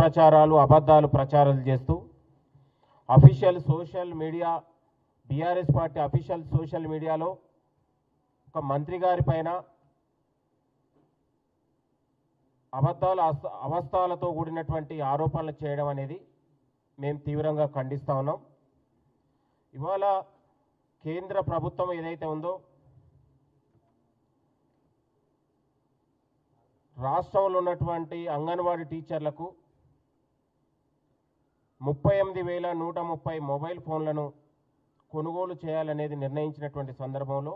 ప్రచారాలు అబద్ధాలు ప్రచారాలు చేస్తూ official social media BRS party official social మీడియాలో ఒక మంత్రి గారి పైన అవస్థలతో కూడినటువంటి ఆరోపణలు చేయడం అనేది మేము తీవ్రంగా ఖండిస్తా ఉన్నాం. ఇవాళ కేంద్ర ప్రభుత్వం ఏదైతే ఉందో రాష్ట్రంలో ఉన్నటువంటి అంగన్వాడీ టీచర్లకు 38,130 మొబైల్ ఫోన్లను కొనుగోలు చేయాలనేది నిర్ణయించినటువంటి సందర్భంలో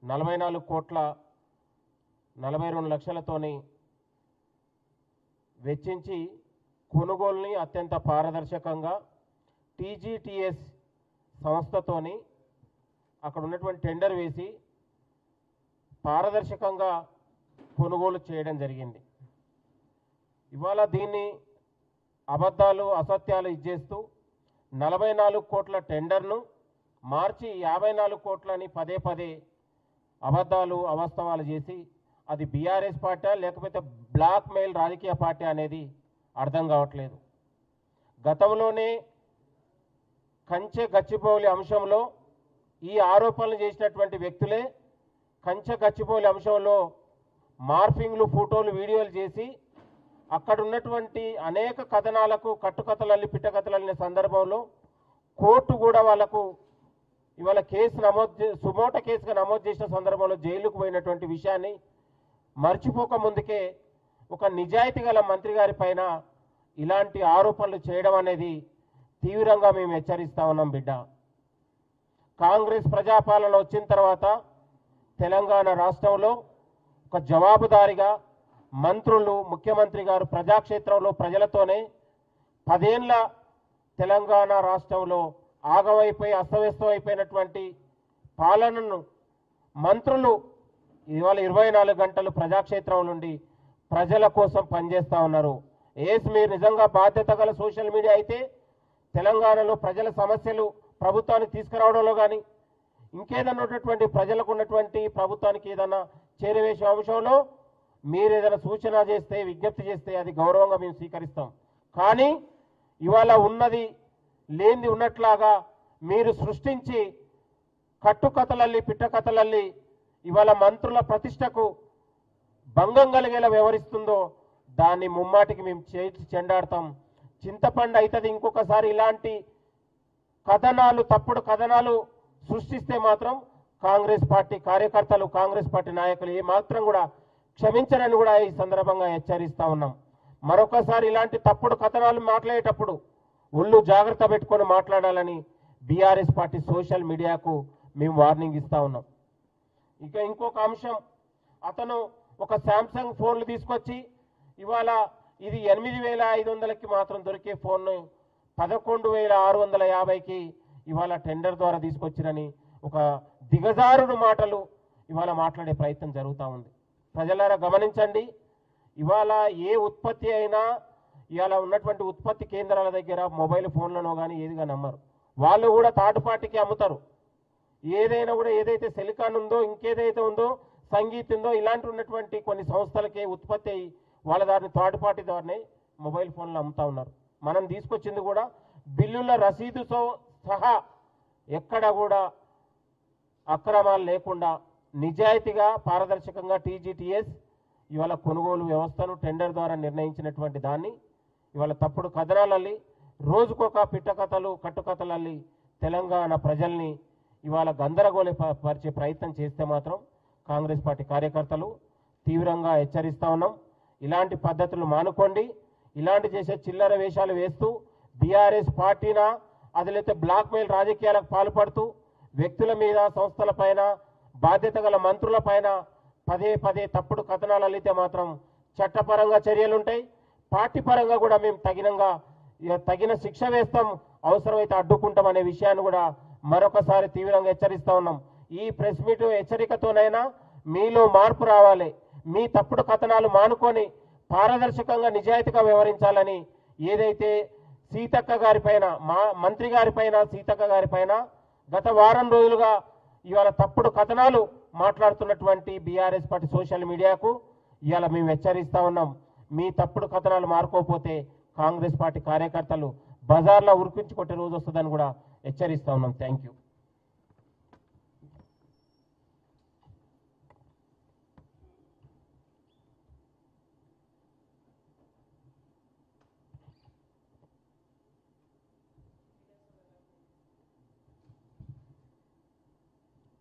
44,42 లక్షలతోని వెచ్చించి కొనుగోలుని అత్యంత పారదర్శకంగా టీజీటీఎస్ సంస్థతోని అక్కడ ఉన్నటువంటి టెండర్ వేసి పారదర్శకంగా కొనుగోలు చేయడం జరిగింది. ఇవాళ దీన్ని అబద్ధాలు అసత్యాలు ఇచ్చేస్తూ 44 కోట్ల టెండర్ను మార్చి 54 కోట్లని పదే పదే అబద్ధాలు అవాస్తవాలు చేసి అది బీఆర్ఎస్ పార్టీ లేకపోతే బ్లాక్ మెయిల్ రాజకీయ పార్టీ అనేది అర్థం కావట్లేదు. గతంలోనే కంచె గచ్చిబౌలి అంశంలో ఈ ఆరోపణలు చేసినటువంటి వ్యక్తులే కంచె గచ్చిబౌలి అంశంలో మార్ఫింగ్లు ఫోటోలు వీడియోలు చేసి అక్కడ ఉన్నటువంటి అనేక కథనాలకు కట్టుకథలల్లి పిట్టకథలల్లిన సందర్భంలో కోర్టు కూడా వాళ్లకు ఇవాళ కేసు సుమోట కేసుగా నమోదు చేసిన సందర్భంలో జైలుకు పోయినటువంటి విషయాన్ని మర్చిపోక ముందుకే ఒక నిజాయితీ గల మంత్రి గారి పైన ఇలాంటి ఆరోపణలు చేయడం అనేది తీవ్రంగా మేము హెచ్చరిస్తా ఉన్నాం బిడ్డ. కాంగ్రెస్ ప్రజాపాలన వచ్చిన తర్వాత తెలంగాణ రాష్ట్రంలో ఒక జవాబుదారిగా మంత్రులు ముఖ్యమంత్రి గారు ప్రజాక్షేత్రంలో ప్రజలతోనే 10 ఏళ్ల తెలంగాణ రాష్ట్రంలో ఆగమైపోయి అస్తవ్యస్తం అయిపోయినటువంటి పాలనను మంత్రులు ఇవాళ 24 గంటలు ప్రజాక్షేత్రం నుండి ప్రజల కోసం పనిచేస్తూ ఉన్నారు. మీరు నిజంగా బాధ్యత గల సోషల్ మీడియా అయితే తెలంగాణలో ప్రజల సమస్యలు ప్రభుత్వానికి తీసుకురావడంలో కానీ ఇంకేదన్నా ఉన్నటువంటి ప్రజలకు ఉన్నటువంటి ప్రభుత్వానికి ఏదన్నా చేరవేసే అంశంలో మీరు ఏదైనా సూచన చేస్తే విజ్ఞప్తి చేస్తే అది గౌరవంగా మేము స్వీకరిస్తాం. కానీ ఇవాళ ఉన్నది లేనిది ఉన్నట్లాగా మీరు సృష్టించి కట్టుకథలల్లి పిట్టకథలల్లి ఇవాళ మంత్రుల ప్రతిష్టకు భంగం కలిగేలా వ్యవహరిస్తుందో దాన్ని ముమ్మాటికి మేము చేసి చెండాడతాం. చింతపండు అవుతుంది ఇంకొకసారి ఇలాంటి కథనాలు తప్పుడు కథనాలు సృష్టిస్తే మాత్రం కాంగ్రెస్ పార్టీ కార్యకర్తలు కాంగ్రెస్ పార్టీ నాయకులు ఏ మాత్రం కూడా క్షమించరని కూడా ఈ సందర్భంగా హెచ్చరిస్తా ఉన్నాం. మరొకసారి ఇలాంటి తప్పుడు కథనాలు మాట్లాడేటప్పుడు ఒళ్ళు జాగ్రత్త పెట్టుకొని మాట్లాడాలని బీఆర్ఎస్ పార్టీ సోషల్ మీడియాకు మేము వార్నింగ్ ఇస్తా ఉన్నాం. ఇక ఇంకొక అంశం, అతను ఒక శాంసంగ్ ఫోన్లు తీసుకొచ్చి ఇవాళ ఇది 8,500కి మాత్రం దొరికే ఫోన్ను 11,650కి ఇవాళ టెండర్ ద్వారా తీసుకొచ్చిరని ఒక దిగజారుడు మాటలు ఇవాళ మాట్లాడే ప్రయత్నం జరుగుతూ ఉంది. ప్రజలారా గమనించండి, ఇవాళ ఏ ఉత్పత్తి అయినా ఇవాళ ఉన్నటువంటి ఉత్పత్తి కేంద్రాల దగ్గర మొబైల్ ఫోన్లను కానీ ఏదిగా నమ్మరు. వాళ్ళు కూడా థర్డ్ పార్టీకి అమ్ముతారు. ఏదైనా కూడా ఏదైతే సిలికాన్ ఉందో ఇంకేదైతే ఉందో సంగీత్ ఉందో ఇలాంటి ఉన్నటువంటి కొన్ని సంస్థలకే ఉత్పత్తి అయ్యి వాళ్ళ దారిని థర్డ్ పార్టీ ద్వారానే మొబైల్ ఫోన్లు అమ్ముతా ఉన్నారు. మనం తీసుకొచ్చింది కూడా బిల్లుల రసీదుతో సహా ఎక్కడ కూడా అక్రమాలు లేకుండా నిజాయితీగా పారదర్శకంగా టీజీటీఎస్ ఇవాళ కొనుగోలు వ్యవస్థను టెండర్ ద్వారా నిర్ణయించినటువంటి దాన్ని ఇవాళ తప్పుడు కథనాలల్లి రోజుకొక పిట్టకథలు కట్టుకథలల్లి తెలంగాణ ప్రజల్ని ఇవాళ గందరగోళ పరిచే ప్రయత్నం చేస్తే మాత్రం కాంగ్రెస్ పార్టీ కార్యకర్తలు తీవ్రంగా హెచ్చరిస్తా ఉన్నాం. ఇలాంటి పద్ధతులు మానుకోండి. ఇలాంటి చేసే చిల్లర వేషాలు వేస్తూ బీఆర్ఎస్ పార్టీనా అదిలైతే బ్లాక్ మెయిల్ రాజకీయాలకు పాల్పడుతూ వ్యక్తుల మీద సంస్థల పైన బాధ్యత గల మంత్రుల పైన పదే పదే తప్పుడు కథనాలు అల్లితే మాత్రం చట్టపరంగా చర్యలుంటాయి. పార్టీ పరంగా కూడా మేము తగిన శిక్ష వేస్తాం, అవసరమైతే అడ్డుకుంటాం అనే విషయాన్ని కూడా మరొకసారి తీవ్రంగా హెచ్చరిస్తా ఉన్నాం. ఈ ప్రెస్ మీట్ హెచ్చరికతోనైనా మీలో మార్పు రావాలి. మీ తప్పుడు కథనాలు మానుకొని పారదర్శకంగా నిజాయితీగా వ్యవహరించాలని ఏదైతే సీతక్క గారి పైన మంత్రి గారి పైన సీతక్క గారి పైన గత వారం రోజులుగా ఇవాళ తప్పుడు కథనాలు మాట్లాడుతున్నటువంటి బీఆర్ఎస్ పార్టీ సోషల్ మీడియాకు ఇవాళ మేము హెచ్చరిస్తా ఉన్నాం. మీ తప్పుడు కథనాలు మారుకోకపోతే కాంగ్రెస్ పార్టీ కార్యకర్తలు బజార్లో ఉరికించి కొట్టే రోజు వస్తుందని కూడా హెచ్చరిస్తా ఉన్నాం. Thank you.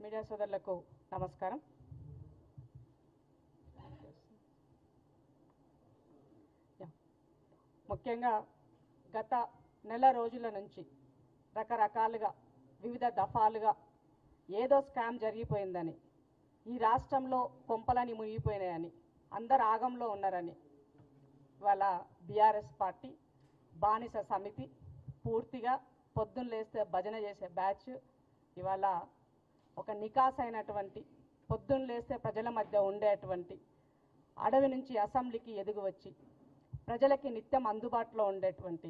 మీడియా సోదరులకు నమస్కారం. ముఖ్యంగా గత నెల రోజుల నుంచి రకరకాలుగా వివిధ దఫాలుగా ఏదో స్కామ్ జరిగిపోయిందని, ఈ రాష్ట్రంలో కొంపలని మునిగిపోయినాయని, అందరు ఆగంలో ఉన్నారని ఇవాళ బీఆర్ఎస్ పార్టీ బానిస సమితి పూర్తిగా పొద్దున్న లేస్తే భజన చేసే బ్యాచ్ ఇవాళ ఒక నికాస్ అయినటువంటి పొద్దున్న లేస్తే ప్రజల మధ్య ఉండేటువంటి అడవి నుంచి అసెంబ్లీకి ఎదుగు వచ్చి ప్రజలకి నిత్యం అందుబాటులో ఉండేటువంటి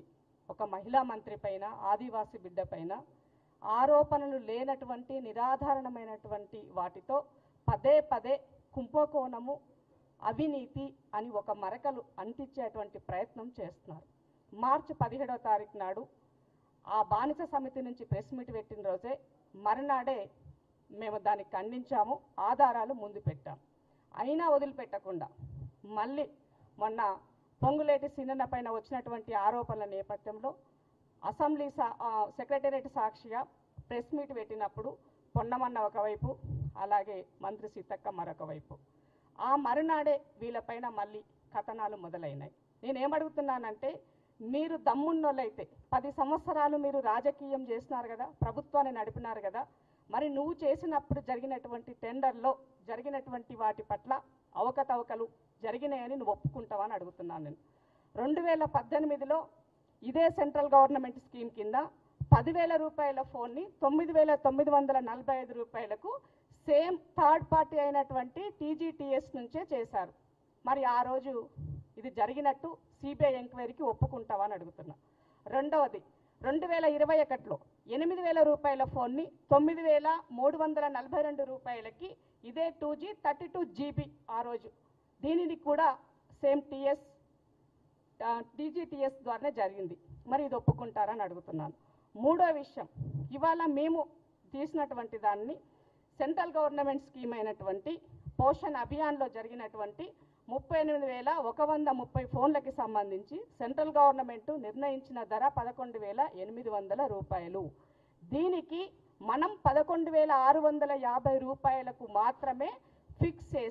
ఒక మహిళా మంత్రి పైన, ఆదివాసీ బిడ్డ పైన ఆరోపణలు లేనటువంటి నిరాధారణమైనటువంటి వాటితో పదే పదే కుంభకోణము, అవినీతి అని ఒక మరకలు అంటించేటువంటి ప్రయత్నం చేస్తున్నారు. మార్చి 17వ తారీఖు నాడు ఆ బానిస సమితి నుంచి ప్రెస్ మీట్ పెట్టిన రోజే మరునాడే మేము దాన్ని ఖండించాము, ఆధారాలు ముందు పెట్టాము. అయినా వదిలిపెట్టకుండా మళ్ళీ మొన్న పొంగులేటి సీనన్న పైన వచ్చినటువంటి ఆరోపణల నేపథ్యంలో అసెంబ్లీ సెక్రటేరియట్ సాక్షిగా ప్రెస్ మీట్ పెట్టినప్పుడు పొన్నమన్న ఒకవైపు, అలాగే మంత్రి సీతక్క మరొక వైపు. ఆ మరునాడే వీళ్ళపైన మళ్ళీ కథనాలు మొదలైనాయి. నేనేమడుగుతున్నానంటే, మీరు దమ్మున్నోళ్ళైతే 10 సంవత్సరాలు మీరు రాజకీయం చేసినారు కదా, ప్రభుత్వాన్ని నడిపినారు కదా, మరి నువ్వు చేసినప్పుడు జరిగినటువంటి టెండర్లో జరిగినటువంటి వాటి పట్ల అవకతవకలు జరిగినాయని నువ్వు ఒప్పుకుంటావని అడుగుతున్నాను నేను. 2018లో ఇదే సెంట్రల్ గవర్నమెంట్ స్కీమ్ కింద 10,000 రూపాయల ఫోన్ని 9,945 రూపాయలకు సేమ్ థర్డ్ పార్టీ అయినటువంటి TGTS నుంచే చేశారు. మరి ఆ రోజు ఇది జరిగినట్టు సిబిఐ ఎంక్వైరీకి ఒప్పుకుంటావని అడుగుతున్నా. రెండవది, 2021లో 8,000 రూపాయల ఫోన్ని 9,342 రూపాయలకి ఇదే 2G 32 GB ఆ రోజు, దీనిని కూడా సేమ్ TGTS ద్వారానే జరిగింది. మరి ఇది ఒప్పుకుంటారని అడుగుతున్నాను. మూడో విషయం, ఇవాళ మేము తీసినటువంటి దాన్ని సెంట్రల్ గవర్నమెంట్ స్కీమ్ అయినటువంటి పోషణ్ అభియాన్లో జరిగినటువంటి 38,130 ఫోన్లకి సంబంధించి సెంట్రల్ గవర్నమెంట్ నిర్ణయించిన ధర 11,800 రూపాయలు. దీనికి మనం 11,650 రూపాయలకు మాత్రమే ఫిక్స్ చేసి